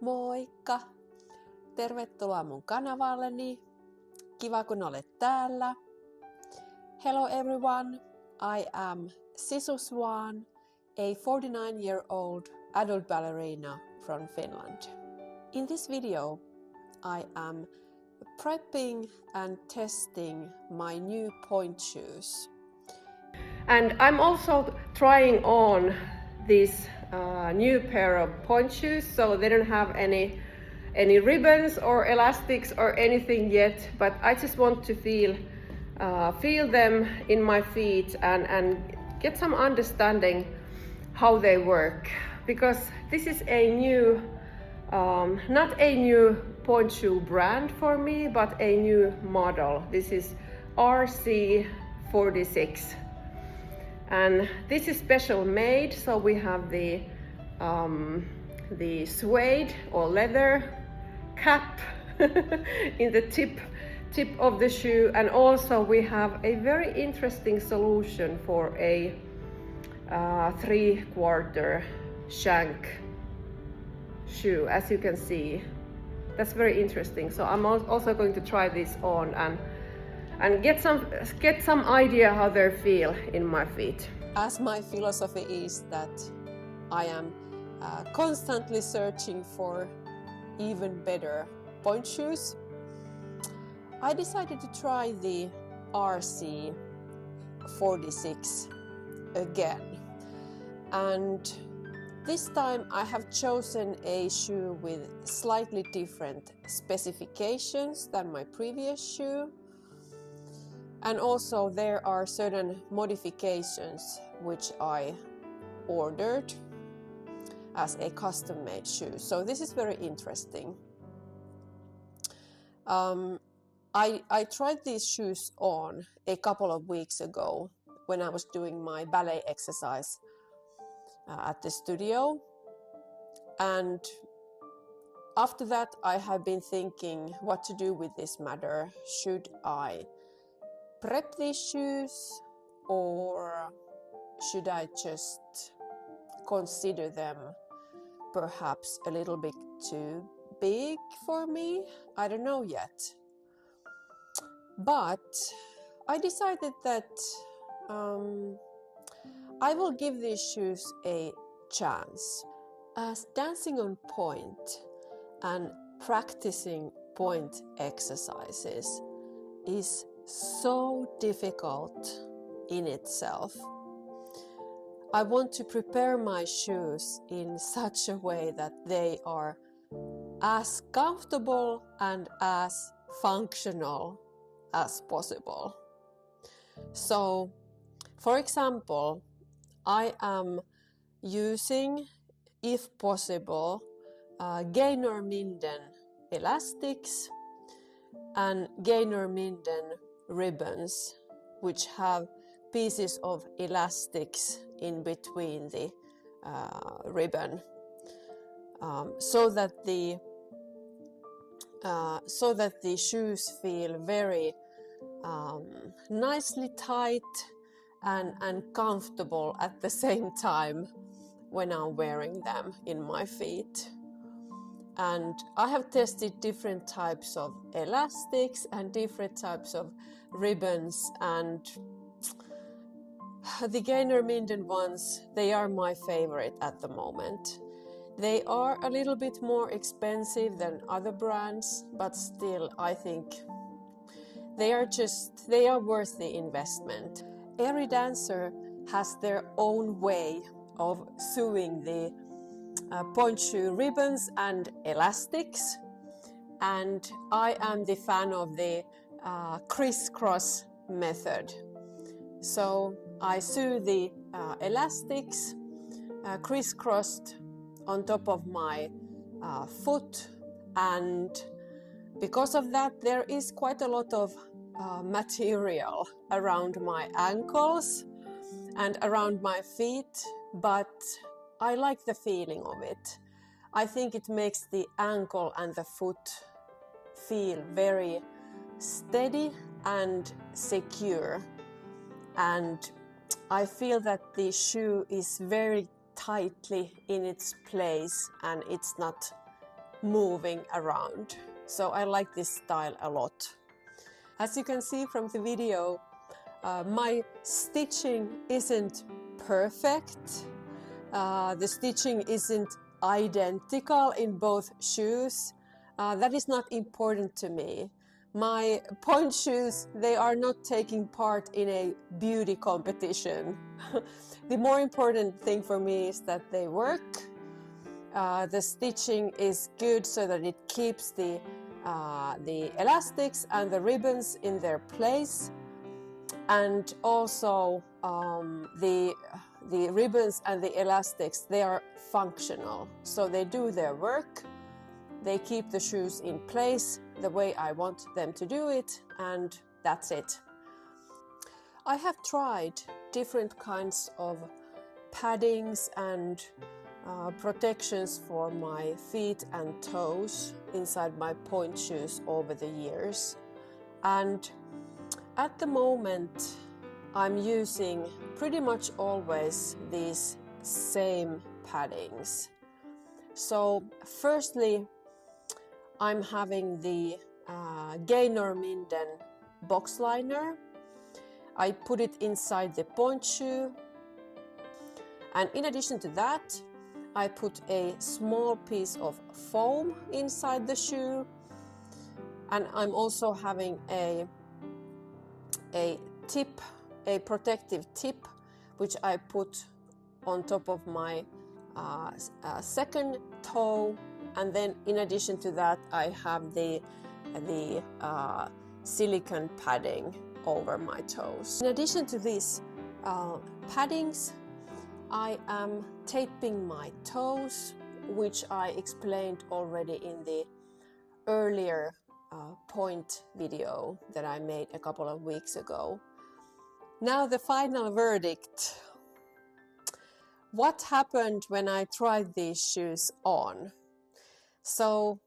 Moikka! Tervetuloa mun kanavalleni. Kiva kun olet täällä. Hello everyone, I am Sisu Swan, a 49-year-old adult ballerina from Finland. In this video, I am prepping and testing my new Pointe shoes. And I'm also trying on this new pair of Pointe shoes, so they don't have any ribbons or elastics or anything yet, but I just want to feel them in my feet and get some understanding how they work, because this is a new not a new Pointe shoe brand for me, but a new model. This is RC-46, and this is special made, so we have the suede or leather cap in the tip of the shoe, and also we have a very interesting solution for a 3/4 shank shoe, as you can see. That's very interesting. So I'm also going to try this on and get some idea how they feel in my feet. As my philosophy is that I am constantly searching for even better Pointe shoes, I decided to try the RC-46 again. And this time I have chosen a shoe with slightly different specifications than my previous shoe. And also there are certain modifications which I ordered as a custom-made shoe. So this is very interesting. I tried these shoes on a couple of weeks ago when I was doing my ballet exercise at the studio, and after that I have been thinking what to do with this matter. Should I prep these shoes, or should I just consider them perhaps a little bit too big for me? I don't know yet. But I decided that I will give these shoes a chance. As dancing on pointe and practicing pointe exercises is so difficult in itself, I want to prepare my shoes in such a way that they are as comfortable and as functional as possible. So, for example, I am using, if possible, Gaynor Minden elastics and Gaynor Minden ribbons, which have pieces of elastics in between the ribbon, so that the shoes feel very nicely tight and comfortable at the same time when I'm wearing them in my feet. And I have tested different types of elastics and different types of ribbons, and the Gaynor Minden ones, they are my favorite at the moment. They are a little bit more expensive than other brands, but still I think they are worth the investment. Every dancer has their own way of sewing the Pointe shoe ribbons and elastics, and I am the fan of the crisscross method. So I sew the elastics crisscrossed on top of my foot, and because of that there is quite a lot of material around my ankles and around my feet, but I like the feeling of it. I think it makes the ankle and the foot feel very steady and secure, and I feel that the shoe is very tightly in its place and it's not moving around. So I like this style a lot. As you can see from the video, my stitching isn't perfect. The stitching isn't identical in both shoes. That is not important to me. My Pointe shoes, they are not taking part in a beauty competition. The more important thing for me is that they work. The stitching is good so that it keeps the elastics and the ribbons in their place, and also the ribbons and the elastics, they are functional, so they do their work. They keep the shoes in place the way I want them to do it, and that's it. I have tried different kinds of paddings and protections for my feet and toes inside my Pointe shoes over the years, and at the moment I'm using pretty much always these same paddings. So firstly, I'm having the Gaynor Minden box liner. I put it inside the Pointe shoe, and in addition to that, I put a small piece of foam inside the shoe, and I'm also having a tip, a protective tip, which I put on top of my second toe, and then in addition to that I have the silicone padding over my toes. In addition to these paddings, I am taping my toes, which I explained already in the earlier Pointe video that I made a couple of weeks ago. Now the final verdict. What happened when I tried these shoes on? So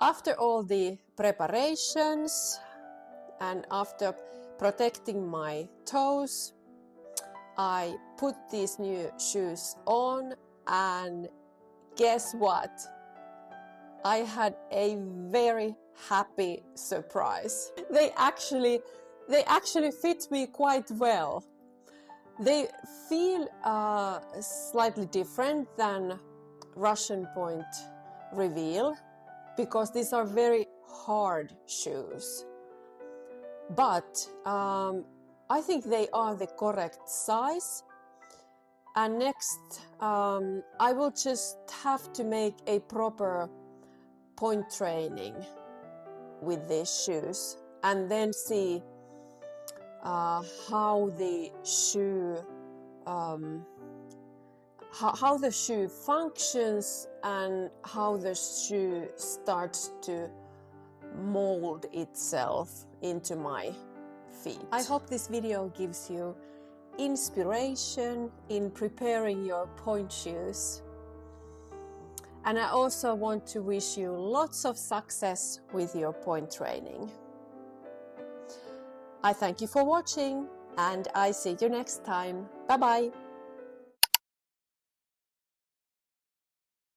after all the preparations and after protecting my toes, I put these new shoes on, and guess what? I had a very happy surprise. They actually fit me quite well. They feel slightly different than Russian Pointe Reveal because these are very hard shoes. But I think they are the correct size. And next, I will just have to make a proper Pointe training with these shoes and then see how the shoe functions and how the shoe starts to mold itself into my feet. I hope this video gives you inspiration in preparing your Pointe shoes. And I also want to wish you lots of success with your Pointe training. I thank you for watching, and I see you next time. Bye bye!